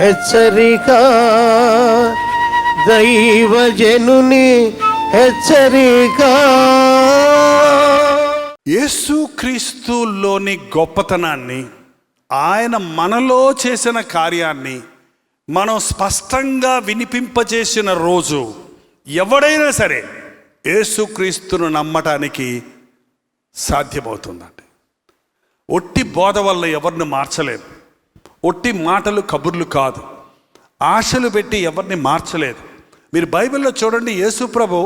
హెచ్చరిక, దైవజనుని హెచ్చరిక. యేసుక్రీస్తులోని గొప్పతనాన్ని, ఆయన మనలో చేసిన కార్యాన్ని మనం స్పష్టంగా వినిపింపజేసిన రోజు ఎవడైనా సరే యేసుక్రీస్తును నమ్మటానికి సాధ్యమవుతుందండి. ఒట్టి బోధ వల్ల ఎవరిని మార్చలేదు, ఒట్టి మాటలు కబుర్లు కాదు, ఆశలు పెట్టి ఎవరిని మార్చలేదు. మీరు బైబిల్లో చూడండి, యేసు ప్రభు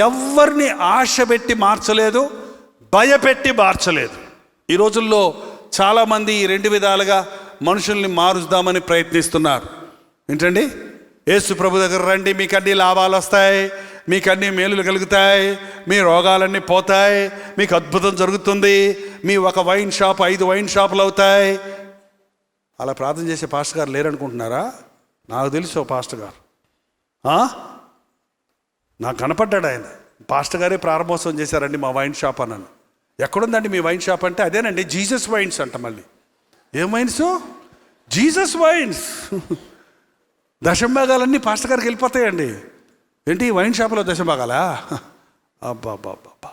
ఎవరిని ఆశ పెట్టి మార్చలేదు, భయపెట్టి మార్చలేదు. ఈ రోజుల్లో చాలామంది ఈ రెండు విధాలుగా మనుషుల్ని మారుద్దామని ప్రయత్నిస్తున్నారు. ఏంటండి, యేసు ప్రభు దగ్గర రండి, మీకు అన్ని లాభాలు వస్తాయి, మీకు అన్ని మేలులు కలుగుతాయి, మీ రోగాలన్నీ పోతాయి, మీకు అద్భుతం జరుగుతుంది, మీ ఒక వైన్ షాప్ 5 వైన్ షాపులు అవుతాయి. అలా ప్రార్థన చేసే పాస్టర్ గారు లేరనుకుంటున్నారా? నాకు తెలుసు ఓ పాస్టర్ గారు, నాకు కనపడ్డాడు. ఆయన పాస్టర్ గారే ప్రారంభోత్సవం చేశారండి మా వైన్ షాప్ అన్నాను. ఎక్కడుందండి మీ వైన్ షాప్ అంటే, అదేనండి జీసస్ వైన్స్ అంట. మళ్ళీ ఏం వైన్స్? Jesus wines. దశంభాగాలన్నీ పాస్టర్ గారికి వెళ్ళిపోతాయండి. ఏంటి వైన్ షాప్లో దశంభాగాలా? అబ్బాబ్బాబ్బా.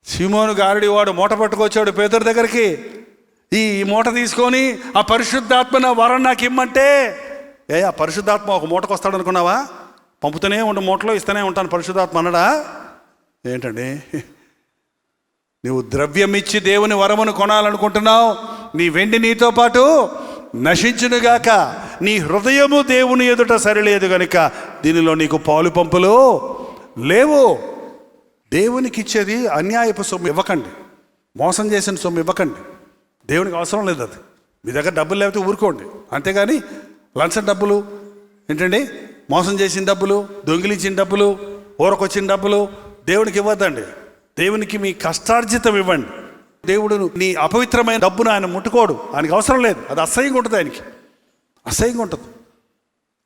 సీమోను గారుడి వాడు మూట పట్టుకొచ్చాడు పేతురు దగ్గరికి. ఈ మూట తీసుకొని ఆ పరిశుద్ధాత్మ నా వరం నాకు ఇమ్మంటే, ఆ పరిశుద్ధాత్మ ఒక మూటకు వస్తాడు అనుకున్నావా? పంపుతూనే ఉండు, మూటలో ఇస్తూనే ఉంటాను పరిశుద్ధాత్మ అన్నాడా? ఏంటండి, నువ్వు ద్రవ్యం ఇచ్చి దేవుని వరమును కొనాలనుకుంటున్నావు, నీ వెండి నీతో పాటు నశించునుగాక, నీ హృదయము దేవుని ఎదుట సరిలేదు గనుక దీనిలో నీకు పాలు పంపులు లేవు. దేవునికి ఇచ్చేది అన్యాయపు సొమ్ము ఇవ్వకండి, మోసం చేసిన సొమ్ము ఇవ్వకండి. దేవునికి అవసరం లేదు అది. మీ దగ్గర డబ్బులు లేకపోతే ఊరుకోండి, అంతేగాని లంచం డబ్బులు ఏంటండి, మోసం చేసిన డబ్బులు, దొంగిలించిన డబ్బులు, ఊరకొచ్చిన డబ్బులు దేవునికి ఇవ్వద్దండి. దేవునికి మీ కష్టార్జితం ఇవ్వండి. దేవుడు నీ అపవిత్రమైన డబ్బును ఆయన ముట్టుకోడు, ఆయనకి అవసరం లేదు. అది అసహ్యంగా ఉంటుంది, ఆయనకి అసహ్యంగా ఉంటుంది.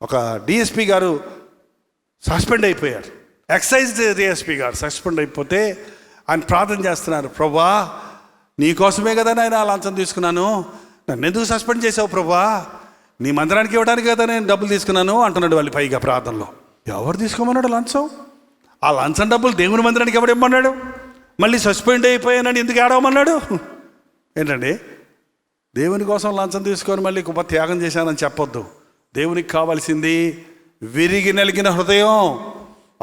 ఒక డిఎస్పి గారు సస్పెండ్ అయిపోయారు, ఎక్సైజ్ డిఎస్పి గారు సస్పెండ్ అయిపోతే ఆయన ప్రార్థన చేస్తున్నారు, ప్రభువా నీకోసమే కదా నేను లంచం తీసుకున్నాను, నన్ను ఎందుకు సస్పెండ్ చేసావు ప్రభువా, నీ మందిరానికి ఇవ్వడానికి కదా నేను డబ్బులు తీసుకున్నాను అంటున్నాడు. వాళ్ళు పైగా ప్రార్థనలో, ఎవరు తీసుకోమన్నాడు లంచం? ఆ లంచం డబ్బులు దేవుని మందిరానికి ఎవడు ఇమ్మన్నాడు? మళ్ళీ సస్పెండ్ అయిపోయానని ఎందుకు ఏడవమన్నాడు? ఏంటండి, దేవుని కోసం లంచం తీసుకొని మళ్ళీ గొప్ప త్యాగం చేశానని చెప్పొద్దు. దేవునికి కావాల్సింది విరిగి నలిగిన హృదయం.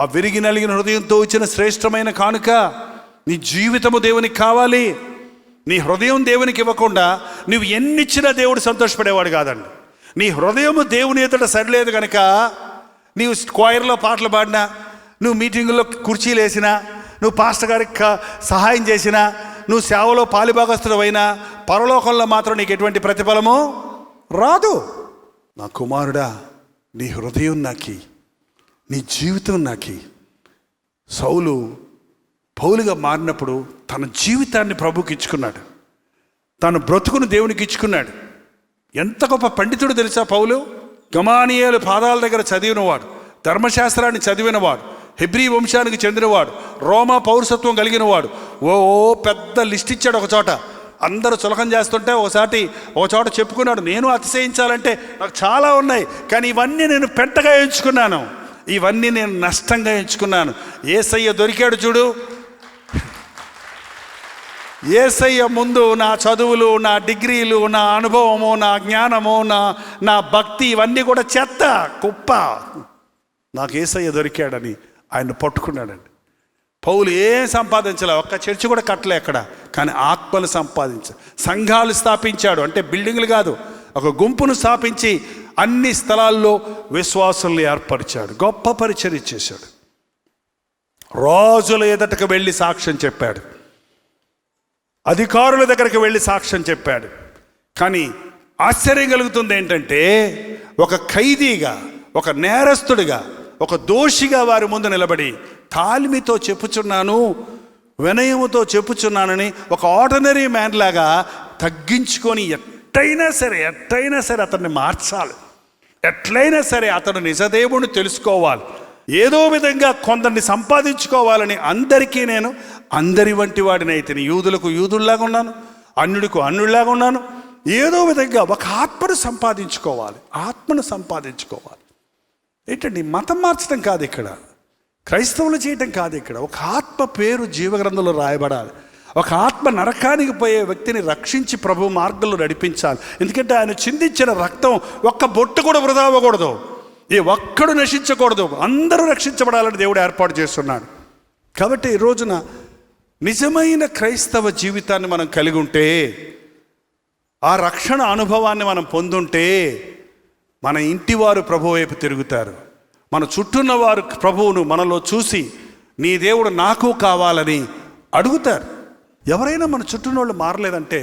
ఆ విరిగి నలిగిన హృదయంతో ఇచ్చిన శ్రేష్టమైన కానుక నీ జీవితము దేవునికి కావాలి. నీ హృదయం దేవునికి ఇవ్వకుండా నువ్వు ఎన్నిచ్చినా దేవుడు సంతోషపడేవాడు కాదండి. నీ హృదయము దేవుని ఎదుట సరిలేదు కనుక నీవు స్క్వైర్లో పాటలు పాడినా, నువ్వు మీటింగుల్లో కుర్చీలు వేసినా, నువ్వు పాస్టర్ గారికి సహాయం చేసినా, నువ్వు సేవలో పాలిభాగస్తుడు అయినా పరలోకంలో మాత్రం నీకు ఎటువంటి ప్రతిఫలము రాదు. నా కుమారుడా, నీ హృదయం నాకి, నీ జీవితం నాకి. సౌలు పౌలుగా మారినప్పుడు తన జీవితాన్ని ప్రభుకి ఇచ్చుకున్నాడు, తన బ్రతుకును దేవునికి ఇచ్చుకున్నాడు. ఎంత గొప్ప పండితుడు తెలుసా పౌలు? గమానియేలు పాదాల దగ్గర చదివినవాడు, ధర్మశాస్త్రాన్ని చదివినవాడు, హెబ్రీ వంశానికి చెందినవాడు, రోమా పౌరసత్వం కలిగినవాడు. ఓ పెద్ద లిస్ట్ ఇచ్చాడు. ఒక చోట అందరూ చులకం చేస్తుంటే ఒక చోట చెప్పుకున్నాడు, నేను అతిశయించాలంటే నాకు చాలా ఉన్నాయి, కానీ ఇవన్నీ నేను పెంటగా ఎంచుకున్నాను, ఇవన్నీ నేను నష్టంగా ఎంచుకున్నాను. యేసయ్య దొరికాడు చూడు. యేసయ్య ముందు నా చదువులు, నా డిగ్రీలు, నా అనుభవము, నా జ్ఞానము, నా భక్తి ఇవన్నీ కూడా చెత్త కుప్ప. నాకు యేసయ్య దొరికాడని ఆయన పట్టుకున్నాడండి. పౌలు ఏం సంపాదించలే, ఒక్క చర్చి కూడా కట్టలే అక్కడ, కానీ ఆత్మలు సంపాదించాడు. సంఘాలు స్థాపించాడు, అంటే బిల్డింగ్లు కాదు, ఒక గుంపును స్థాపించి అన్ని స్థలాల్లో విశ్వాసుల్ని ఏర్పరిచాడు. గొప్ప పరిచర్య చేశాడు. రాజుల ఎదుటకు వెళ్ళి సాక్ష్యం చెప్పాడు, అధికారుల దగ్గరికి వెళ్ళి సాక్ష్యం చెప్పాడు. కానీ ఆశ్చర్యం కలుగుతుంది ఏంటంటే, ఒక ఖైదీగా, ఒక నేరస్తుడిగా, ఒక దోషిగా వారి ముందు నిలబడి తాలిమితో చెప్పుచున్నాను, వినయముతో చెప్పుచున్నానని ఒక ఆర్డినరీ మ్యాన్ లాగా తగ్గించుకొని ఎట్టయినా సరే అతన్ని మార్చాలి, ఎట్లయినా సరే అతను నిజదేవుని తెలుసుకోవాలి, ఏదో విధంగా కొందరిని సంపాదించుకోవాలని అందరి వంటి వాడిని అయితే, యూదులకు యూదుల్లాగా ఉన్నాను, అన్యుడికి అన్యుడిలాగా ఉన్నాను, ఏదో విధంగా ఒక ఆత్మను సంపాదించుకోవాలి. ఏంటండి, మతం మార్చడం కాదు ఇక్కడ, క్రైస్తవులు చేయటం కాదు ఇక్కడ. ఒక ఆత్మ పేరు జీవగ్రంథంలో రాయబడాలి. ఒక ఆత్మ నరకానికి పోయే వ్యక్తిని రక్షించి ప్రభు మార్గంలో నడిపించాలి. ఎందుకంటే ఆయన చిందించిన రక్తం ఒక్క బొట్టు కూడా వృధా అవ్వకూడదు, ఏ ఒక్కడు నశించకూడదు, అందరూ రక్షించబడాలని దేవుడు ఏర్పాటు చేస్తున్నాడు. కాబట్టి ఈ రోజున నిజమైన క్రైస్తవ జీవితాన్ని మనం కలిగి ఉంటే, ఆ రక్షణ అనుభవాన్ని మనం పొందుంటే, మన ఇంటివారు ప్రభు వైపు తిరుగుతారు. మన చుట్టూన్న వారు ప్రభువును మనలో చూసి నీ దేవుడు నాకు కావాలని అడుగుతారు. ఎవరైనా మన చుట్టూన్న వాళ్ళు మారలేదంటే,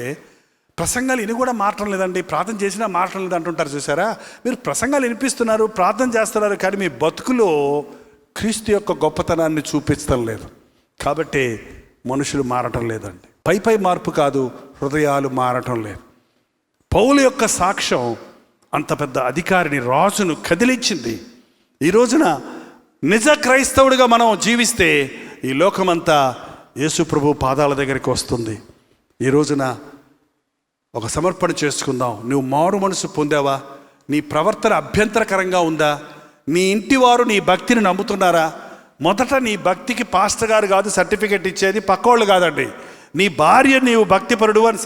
ప్రసంగాలు ఇని కూడా మారటం లేదండి, ప్రార్థన చేసినా మారటం లేదు అంటుంటారు. చూసారా, మీరు ప్రసంగాలు వినిపిస్తున్నారు, ప్రార్థన చేస్తున్నారు, కానీ మీ బతుకులో క్రీస్తు యొక్క గొప్పతనాన్ని చూపించడం లేదు. కాబట్టి మనుషులు మారటం లేదండి. పై మార్పు కాదు, హృదయాలు మారటం లేదు. పౌలు యొక్క సాక్ష్యం అంత పెద్ద అధికారిని, రాజును కదిలించింది. ఈ రోజున నిజ క్రైస్తవుడిగా మనం జీవిస్తే ఈ లోకమంతా యేసు ప్రభు పాదాల దగ్గరికి వస్తుంది. ఈ రోజున ఒక సమర్పణ చేసుకుందాం. నువ్వు మారు మనసు పొందావా? నీ ప్రవర్తన అభ్యంతరకరంగా ఉందా? నీ ఇంటి వారు నీ భక్తిని నమ్ముతున్నారా? మొదట నీ భక్తికి పాస్టర్ గారు కాదు సర్టిఫికెట్ ఇచ్చేది, పక్కోళ్ళు కాదండి. నీ భార్య నీవు భక్తిపరుడు అని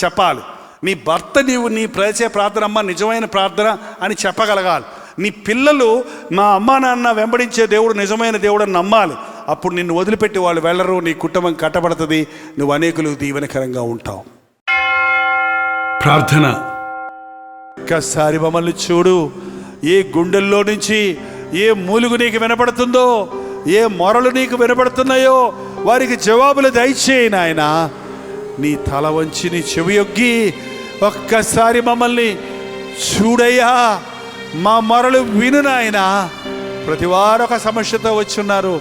చెప్పాలి. నీ భర్త నీ చేసే ప్రార్థన అమ్మ నిజమైన ప్రార్థన అని చెప్పగలగాలి. నీ పిల్లలు మా అమ్మా నాన్న వెంబడించే దేవుడు నిజమైన దేవుడు అని నమ్మాలి. అప్పుడు నిన్ను వదిలిపెట్టి వాళ్ళు వెళ్ళరు, నీ కుటుంబం కట్టబడుతుంది, నువ్వు అనేకులకు దీవెనకరంగా ఉంటావు. ప్రార్థన. ఒక్కసారి మమ్మల్ని చూడు. ఏ గుండెల్లో నుంచి ఏ మూలుగు నీకు వినపడుతుందో, ఏ మొరలు నీకు వినపడుతున్నాయో వారికి జవాబులు దయచేయి నాయనా. నీ తల వంచి నీ చెవియొగ్గి ఒక్కసారి మమ్మల్ని చూడయ్యా, మా మొరలు విను నాయనా. ప్రతివారు ఒక సమస్యతో వచ్చున్నారు,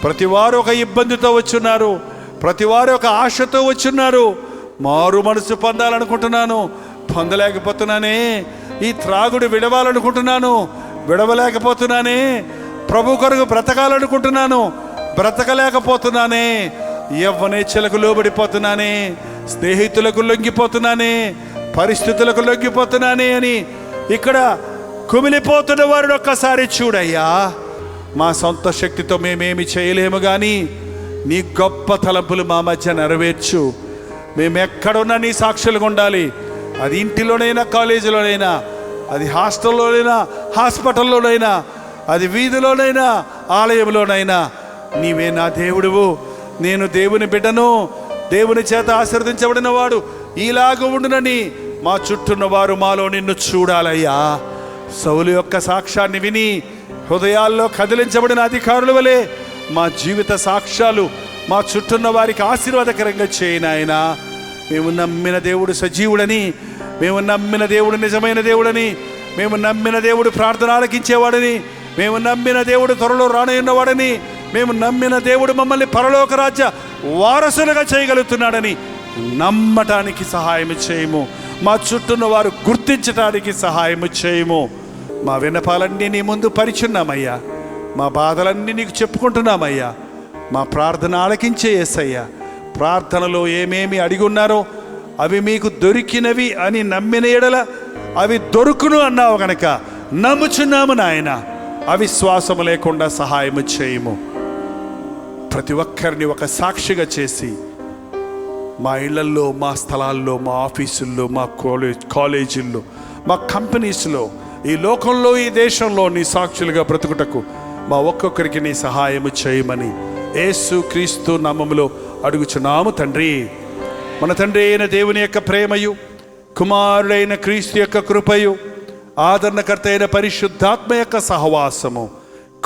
ప్రతివారు ఒక ఇబ్బందితో వచ్చున్నారు, ప్రతివారు ఒక ఆశతో వచ్చున్నారు. మారు మనసు పొందాలనుకుంటున్నాను, పొందలేకపోతున్నానే. ఈ త్రాగుడు విడవాలనుకుంటున్నాను, విడవలేకపోతున్నానే. ప్రభు కొరకు బ్రతకాలనుకుంటున్నాను, బ్రతకలేకపోతున్నానే. యవ్వనేచ్ఛలకు లోబడిపోతున్నానే, స్నేహితులకు లొంగిపోతున్నానే, పరిస్థితులకు లొంగిపోతున్నానే అని ఇక్కడ కుమిలిపోతున్న వారిని ఒక్కసారి చూడయ్యా. మా సొంత శక్తితో మేమేమి చేయలేము, కానీ నీ గొప్ప తలంపులు మా మధ్య నెరవేర్చు. మేము ఎక్కడున్నా నీ సాక్షులుగా ఉండాలి. అది ఇంటిలోనైనా, కాలేజీలోనైనా, అది హాస్టల్లోనైనా, హాస్పిటల్లోనైనా, అది వీధిలోనైనా, ఆలయంలోనైనా నీవే నా దేవుడువు. నేను దేవుని బిడ్డను, దేవుని చేత ఆశీర్వదించబడిన వాడు ఇలాగ ఉండునని మా చుట్టూన్న వారు మాలో నిన్ను చూడాలయ్యా. సౌలు యొక్క సాక్ష్యాన్ని విని హృదయాల్లో కదిలించబడిన అధికారుల వలె మా జీవిత సాక్ష్యాలు మా చుట్టూన్న వారికి ఆశీర్వాదకరంగా చేయనాయనా. మేము నమ్మిన దేవుడు సజీవుడని, మేము నమ్మిన దేవుడు నిజమైన దేవుడని, మేము నమ్మిన దేవుడు ప్రార్థన ఆలకించేవాడని, మేము నమ్మిన దేవుడు త్వరలో రానున్నవాడని, మేము నమ్మిన దేవుడు మమ్మల్ని పరలోక రాజ్య వారసులుగా చేయగలుగుతున్నాడని నమ్మటానికి సహాయం చేయము. మా చుట్టూన్న వారు గుర్తించటానికి సహాయం చేయము. మా విన్నపాలన్నీ నీ ముందు పరిచున్నామయ్యా, మా బాధలన్నీ నీకు చెప్పుకుంటున్నామయ్యా. మా ప్రార్థన ఆలకించే యేసయ్యా. ప్రార్థనలో ఏమేమి అడిగి ఉన్నారో అవి మీకు దొరికినవి అని నమ్మిన ఎడల అవి దొరుకును అన్నావు గనక నమ్ముచున్నాము నాయన. అవిశ్వాసము లేకుండా సహాయము చేయము. ప్రతి ఒక్కరిని ఒక సాక్షిగా చేసి మా ఇళ్లల్లో, మా స్థలాల్లో, మా ఆఫీసుల్లో, మా కాలేజీల్లో, మా కంపెనీస్లో, ఈ లోకంలో, ఈ దేశంలో నీ సాక్షులుగా బ్రతుకుటకు మా ఒక్కొక్కరికి నీ సహాయము చేయమని యేసు క్రీస్తు నామములో అడుగుచున్నాము తండ్రి. మన తండ్రి అయిన దేవుని యొక్క ప్రేమయు, కుమారుడైన క్రీస్తు యొక్క కృపయు, ఆదరణకర్త అయిన పరిశుద్ధాత్మ యొక్క సహవాసము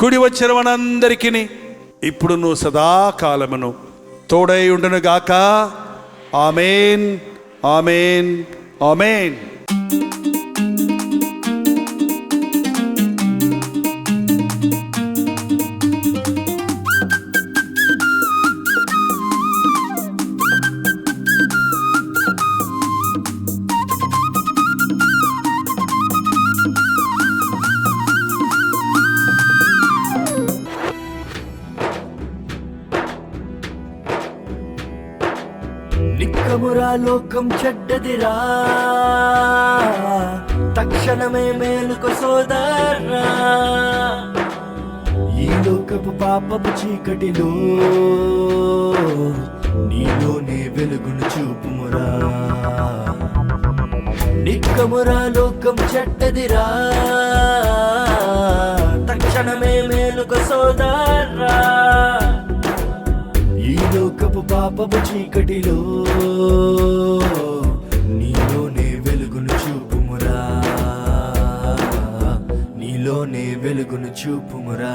కుడి వచ్చిన మనందరికీ ఇప్పుడు నువ్వు సదాకాలమును తోడై ఉండునుగాక. ఆమేన్, ఆమేన్, ఆమేన్. నిత్య నిక్కమురా లోకం చెడ్డదిరా, తక్షణమే మేలుకు సోదరా. ఈ లోకపు పాపపు చీకటిలో నీలోనే వెలుగును చూపుమురా. నిక్కమురా లోకం చెడ్డదిరా, తక్షణమే మేలుకు సోదరా. ఈ లోకపు పాపపు చీకటిలో నీలోనే వెలుగును చూపుమురా, నీలోనే వెలుగును చూపుమురా.